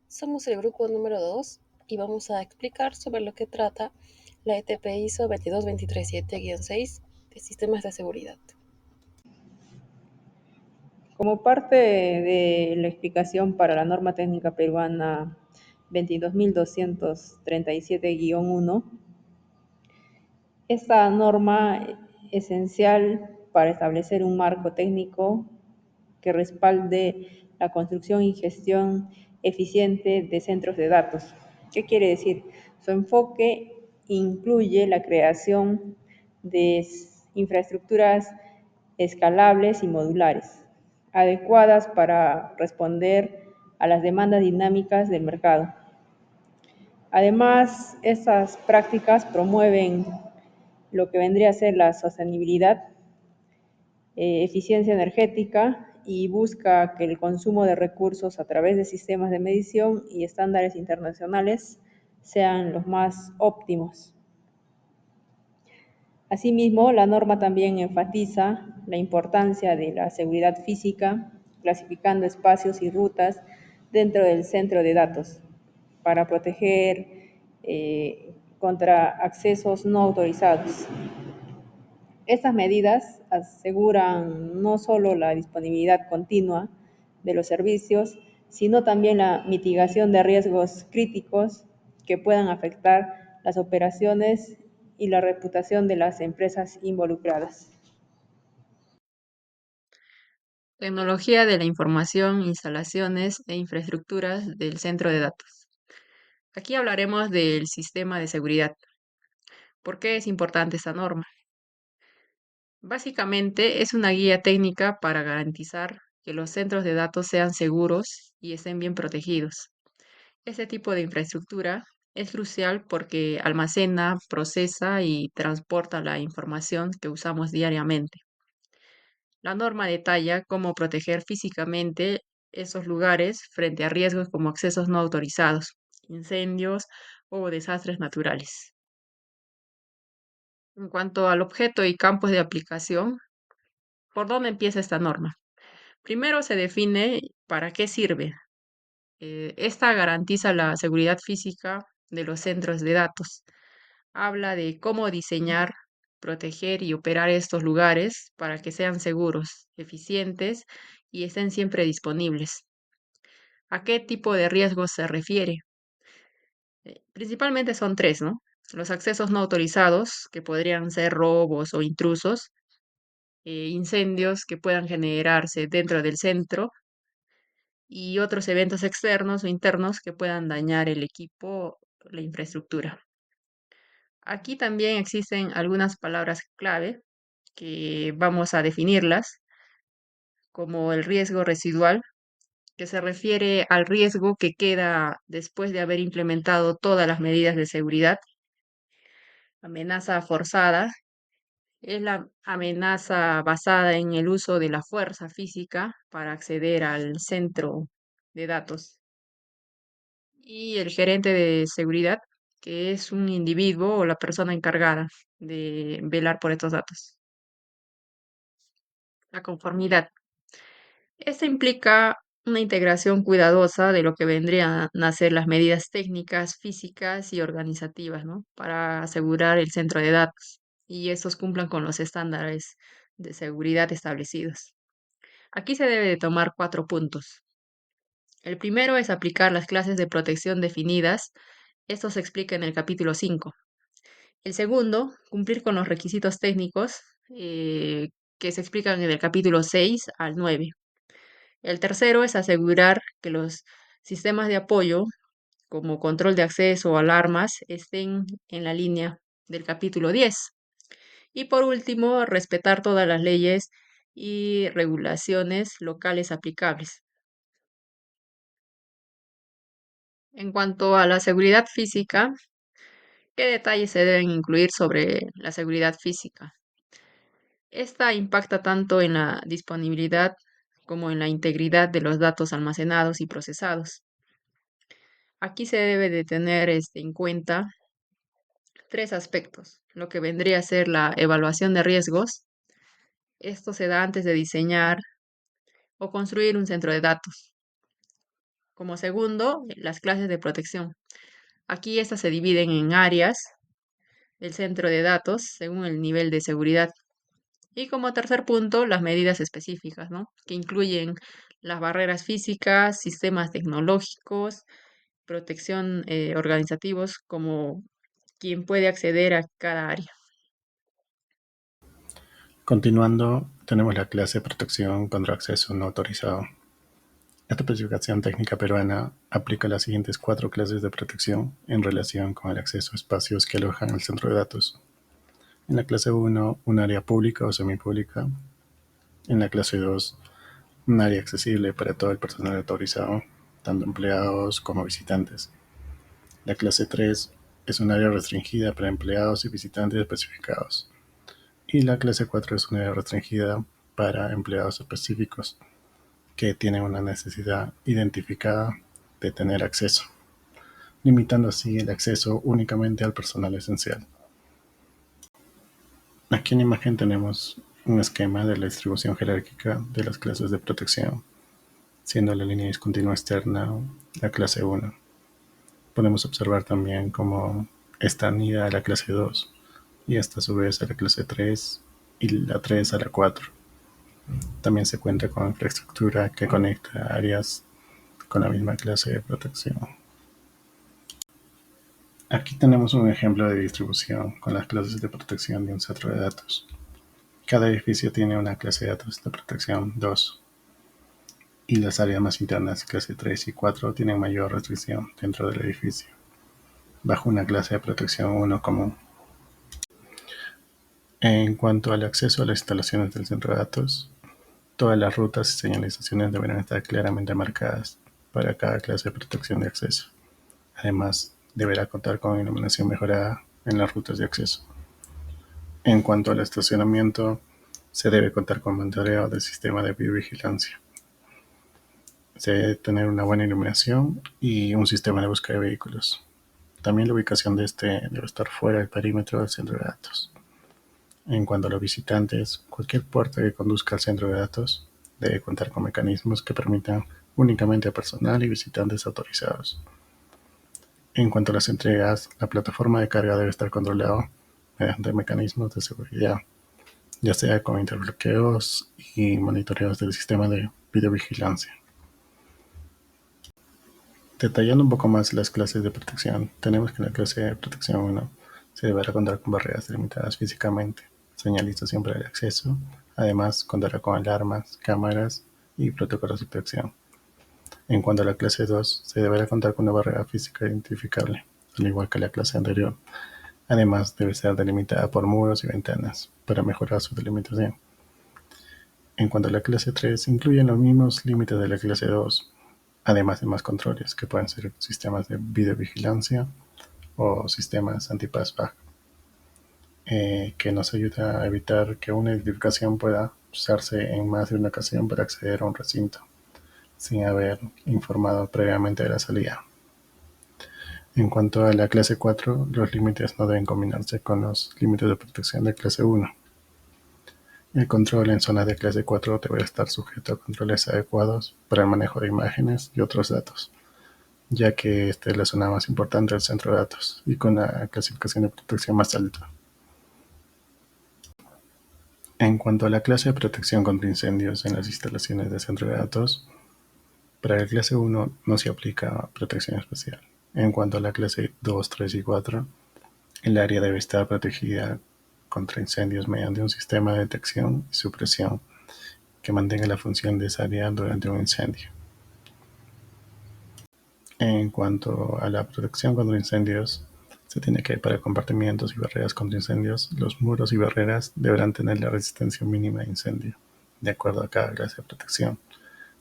Somos el grupo número 2 y vamos a explicar sobre lo que trata la ETP ISO 22237-6 de sistemas de seguridad. Como parte de la explicación para la norma técnica peruana 22.237-1, esta norma esencial para establecer un marco técnico que respalde la construcción y gestión eficiente de centros de datos. ¿Qué quiere decir? Su enfoque incluye la creación de infraestructuras escalables y modulares, adecuadas para responder a las demandas dinámicas del mercado. Además, estas prácticas promueven lo que vendría a ser la sostenibilidad, eficiencia energética y busca que el consumo de recursos a través de sistemas de medición y estándares internacionales sean los más óptimos. Asimismo, la norma también enfatiza la importancia de la seguridad física, clasificando espacios y rutas dentro del centro de datos para proteger contra accesos no autorizados. Estas medidas aseguran no solo la disponibilidad continua de los servicios, sino también la mitigación de riesgos críticos que puedan afectar las operaciones y la reputación de las empresas involucradas. Tecnología de la información, instalaciones e infraestructuras del centro de datos. Aquí hablaremos del sistema de seguridad. ¿Por qué es importante esta norma? Básicamente es una guía técnica para garantizar que los centros de datos sean seguros y estén bien protegidos. Este tipo de infraestructura es crucial porque almacena, procesa y transporta la información que usamos diariamente. La norma detalla cómo proteger físicamente esos lugares frente a riesgos como accesos no autorizados, incendios o desastres naturales. En cuanto al objeto y campos de aplicación, ¿por dónde empieza esta norma? Primero se define para qué sirve. Esta garantiza la seguridad física de los centros de datos. Habla de cómo diseñar, proteger y operar estos lugares para que sean seguros, eficientes y estén siempre disponibles. ¿A qué tipo de riesgos se refiere? Principalmente son tres, ¿no? Los accesos no autorizados, que podrían ser robos o intrusos, incendios que puedan generarse dentro del centro y otros eventos externos o internos que puedan dañar el equipo, la infraestructura. Aquí también existen algunas palabras clave que vamos a definirlas, como el riesgo residual, que se refiere al riesgo que queda después de haber implementado todas las medidas de seguridad. Amenaza forzada es la amenaza basada en el uso de la fuerza física para acceder al centro de datos. Y el gerente de seguridad, que es un individuo o la persona encargada de velar por estos datos. La conformidad. Esto implica una integración cuidadosa de lo que vendrían a ser las medidas técnicas, físicas y organizativas, ¿no? Para asegurar el centro de datos y estos cumplan con los estándares de seguridad establecidos. Aquí se debe de tomar 4 puntos. El primero es aplicar las clases de protección definidas. Esto se explica en el capítulo 5. El segundo, cumplir con los requisitos técnicos que se explican en el capítulo 6 al 9. El tercero es asegurar que los sistemas de apoyo, como control de acceso o alarmas, estén en la línea del capítulo 10. Y por último, respetar todas las leyes y regulaciones locales aplicables. En cuanto a la seguridad física, ¿qué detalles se deben incluir sobre la seguridad física? Esta impacta tanto en la disponibilidad como en la integridad de los datos almacenados y procesados. Aquí se debe de tener en cuenta tres aspectos. Lo que vendría a ser la evaluación de riesgos. Esto se da antes de diseñar o construir un centro de datos. Como segundo, las clases de protección. Aquí estas se dividen en áreas del centro de datos según el nivel de seguridad. Y como tercer punto, las medidas específicas, ¿no? Que incluyen las barreras físicas, sistemas tecnológicos, protección organizativos, como quien puede acceder a cada área. Continuando, tenemos la clase de protección contra acceso no autorizado. Esta especificación técnica peruana aplica las siguientes 4 clases de protección en relación con el acceso a espacios que alojan el centro de datos. En la clase 1, un área pública o semipública. En la clase 2, un área accesible para todo el personal autorizado, tanto empleados como visitantes. La clase 3 es un área restringida para empleados y visitantes especificados. Y la clase 4 es un área restringida para empleados específicos que tienen una necesidad identificada de tener acceso, limitando así el acceso únicamente al personal esencial. Aquí en la imagen tenemos un esquema de la distribución jerárquica de las clases de protección, siendo la línea discontinua externa la clase 1. Podemos observar también cómo está unida a la clase 2 y esta a su vez a la clase 3 y la 3 a la 4. También se cuenta con infraestructura que conecta áreas con la misma clase de protección. Aquí tenemos un ejemplo de distribución con las clases de protección de un centro de datos. Cada edificio tiene una clase de datos de protección 2 y las áreas más internas, clase 3 y 4, tienen mayor restricción dentro del edificio, bajo una clase de protección 1 común. En cuanto al acceso a las instalaciones del centro de datos, todas las rutas y señalizaciones deberán estar claramente marcadas para cada clase de protección de acceso. Además, deberá contar con iluminación mejorada en las rutas de acceso. En cuanto al estacionamiento, se debe contar con monitoreo del sistema de biovigilancia. Se debe tener una buena iluminación y un sistema de búsqueda de vehículos. También la ubicación de este debe estar fuera del perímetro del centro de datos. En cuanto a los visitantes, cualquier puerta que conduzca al centro de datos debe contar con mecanismos que permitan únicamente a personal y visitantes autorizados. En cuanto a las entregas, la plataforma de carga debe estar controlada mediante mecanismos de seguridad, ya sea con interbloqueos y monitoreos del sistema de videovigilancia. Detallando un poco más las clases de protección, tenemos que en la clase de protección 1 se deberá contar con barreras delimitadas físicamente, señalización para el acceso, además contará con alarmas, cámaras y protocolos de protección. En cuanto a la clase 2, se deberá contar con una barrera física identificable, al igual que la clase anterior. Además, debe ser delimitada por muros y ventanas para mejorar su delimitación. En cuanto a la clase 3, incluyen los mismos límites de la clase 2, además de más controles, que pueden ser sistemas de videovigilancia o sistemas anti-passback, que nos ayuda a evitar que una identificación pueda usarse en más de una ocasión para acceder a un recinto, sin haber informado previamente de la salida. En cuanto a la clase 4, los límites no deben combinarse con los límites de protección de clase 1. El control en zonas de clase 4 deberá estar sujeto a controles adecuados para el manejo de imágenes y otros datos, ya que esta es la zona más importante del centro de datos y con la clasificación de protección más alta. En cuanto a la clase de protección contra incendios en las instalaciones de centro de datos, para la clase 1 no se aplica protección especial. En cuanto a la clase 2, 3 y 4, el área debe estar protegida contra incendios mediante un sistema de detección y supresión que mantenga la función de esa área durante un incendio. En cuanto a la protección contra incendios, se tiene que para compartimientos y barreras contra incendios, los muros y barreras deberán tener la resistencia mínima de incendio, de acuerdo a cada clase de protección,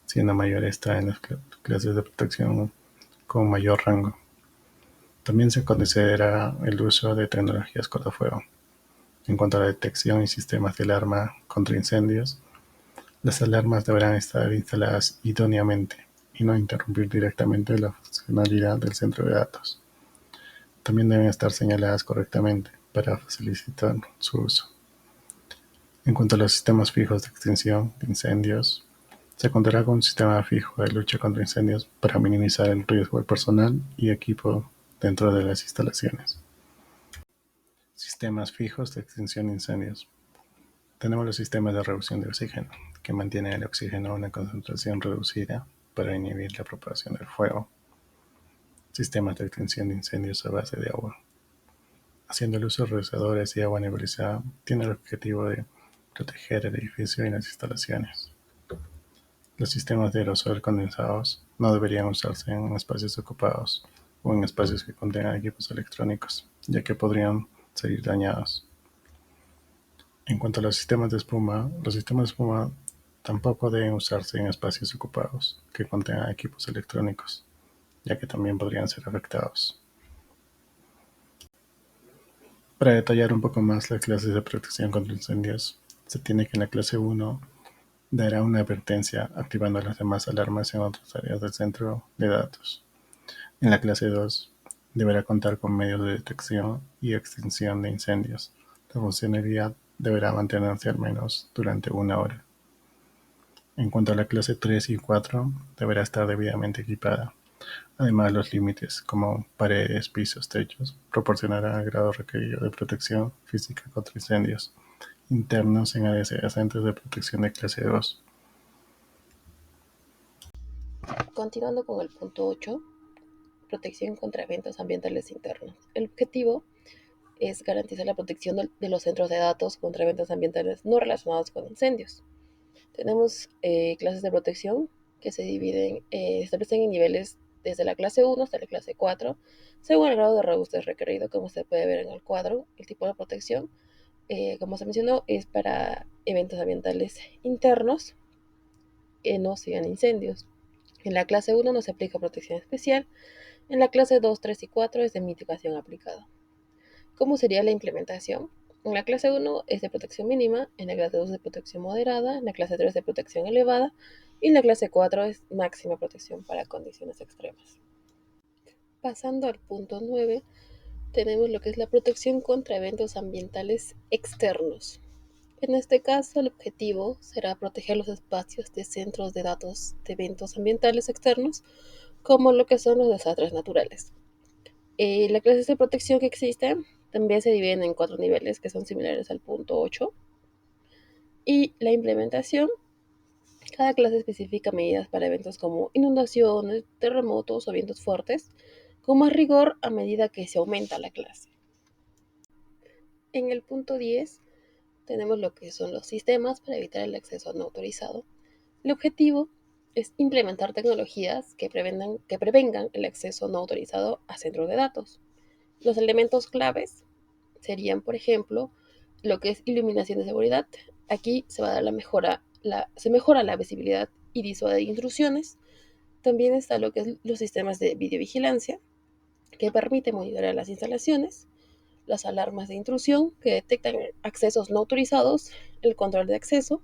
siendo mayor esta en las clases de protección con mayor rango. También se considera el uso de tecnologías cortafuego. En cuanto a la detección y sistemas de alarma contra incendios, las alarmas deberán estar instaladas idóneamente y no interrumpir directamente la funcionalidad del centro de datos. También deben estar señaladas correctamente para facilitar su uso. En cuanto a los sistemas fijos de extinción de incendios, Se contará con un sistema fijo de lucha contra incendios para minimizar el riesgo del personal y equipo dentro de las instalaciones. Sistemas fijos de extinción de incendios. Tenemos los sistemas de reducción de oxígeno, que mantienen el oxígeno a una concentración reducida para inhibir la propagación del fuego. Sistemas de extinción de incendios a base de agua. Haciendo el uso de reducedores y agua nebulizada, tiene el objetivo de proteger el edificio y las instalaciones. Los sistemas de aerosol condensados no deberían usarse en espacios ocupados o en espacios que contengan equipos electrónicos, ya que podrían salir dañados. En cuanto a los sistemas de espuma tampoco deben usarse en espacios ocupados que contengan equipos electrónicos, ya que también podrían ser afectados. Para detallar un poco más las clases de protección contra incendios, se tiene que en la clase 1 dará una advertencia activando las demás alarmas en otras áreas del centro de datos. En la clase 2 deberá contar con medios de detección y extinción de incendios. La funcionalidad deberá mantenerse al menos durante 1 hora. En cuanto a la clase 3 y 4, deberá estar debidamente equipada. Además, los límites, como paredes, pisos, techos, proporcionarán el grado requerido de protección física contra incendios internos en áreas adyacentes de protección de clase 2. Continuando con el punto 8, protección contra eventos ambientales internos. El objetivo es garantizar la protección de los centros de datos contra eventos ambientales no relacionados con incendios. Tenemos clases de protección que se establecen en niveles desde la clase 1 hasta la clase 4, según el grado de robustez requerido, como se puede ver en el cuadro. El tipo de protección, como se mencionó, es para eventos ambientales internos que no sigan incendios. En la clase 1 no se aplica protección especial. En la clase 2, 3 y 4 es de mitigación aplicada. ¿Cómo sería la implementación? En la clase 1 es de protección mínima, en la clase 2 de protección moderada, en la clase 3 de protección elevada y en la clase 4 es máxima protección para condiciones extremas. Pasando al punto 9, tenemos lo que es la protección contra eventos ambientales externos. En este caso, el objetivo será proteger los espacios de centros de datos de eventos ambientales externos, como lo que son los desastres naturales. Las clases de protección que existen también se dividen en 4 niveles que son similares al punto 8. Y la implementación, cada clase especifica medidas para eventos como inundaciones, terremotos o vientos fuertes, con más rigor a medida que se aumenta la clase. En el punto 10 tenemos lo que son los sistemas para evitar el acceso no autorizado. El objetivo es implementar tecnologías que prevengan el acceso no autorizado a centros de datos. Los elementos claves serían, por ejemplo, lo que es iluminación de seguridad. Aquí se va a dar se mejora la visibilidad y disuade intrusiones. También está lo que es los sistemas de videovigilancia, que permite monitorear las instalaciones, las alarmas de intrusión, que detectan accesos no autorizados, el control de acceso,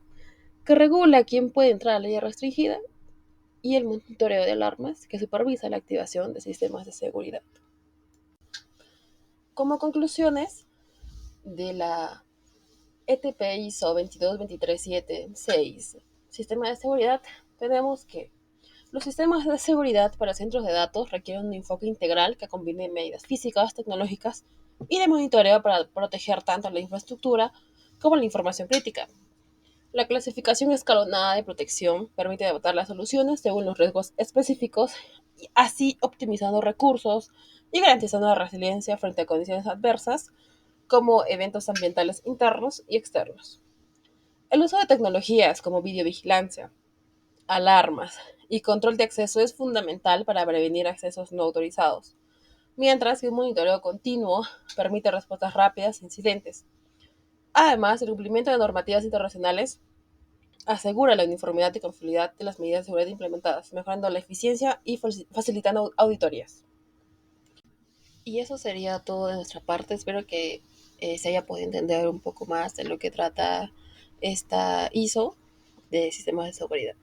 que regula quién puede entrar a la área restringida, y el monitoreo de alarmas, que supervisa la activación de sistemas de seguridad. Como conclusiones de la ETP ISO 22237-6, sistema de seguridad, tenemos que los sistemas de seguridad para centros de datos requieren un enfoque integral que combine medidas físicas, tecnológicas y de monitoreo para proteger tanto la infraestructura como la información crítica. La clasificación escalonada de protección permite adaptar las soluciones según los riesgos específicos, y así optimizando recursos y garantizando la resiliencia frente a condiciones adversas como eventos ambientales internos y externos. El uso de tecnologías como videovigilancia, alarmas y control de acceso es fundamental para prevenir accesos no autorizados, mientras que un monitoreo continuo permite respuestas rápidas a incidentes. Además, el cumplimiento de normativas internacionales asegura la uniformidad y confiabilidad de las medidas de seguridad implementadas, mejorando la eficiencia y facilitando auditorías. Y eso sería todo de nuestra parte. Espero que se haya podido entender un poco más de lo que trata esta ISO de sistemas de seguridad.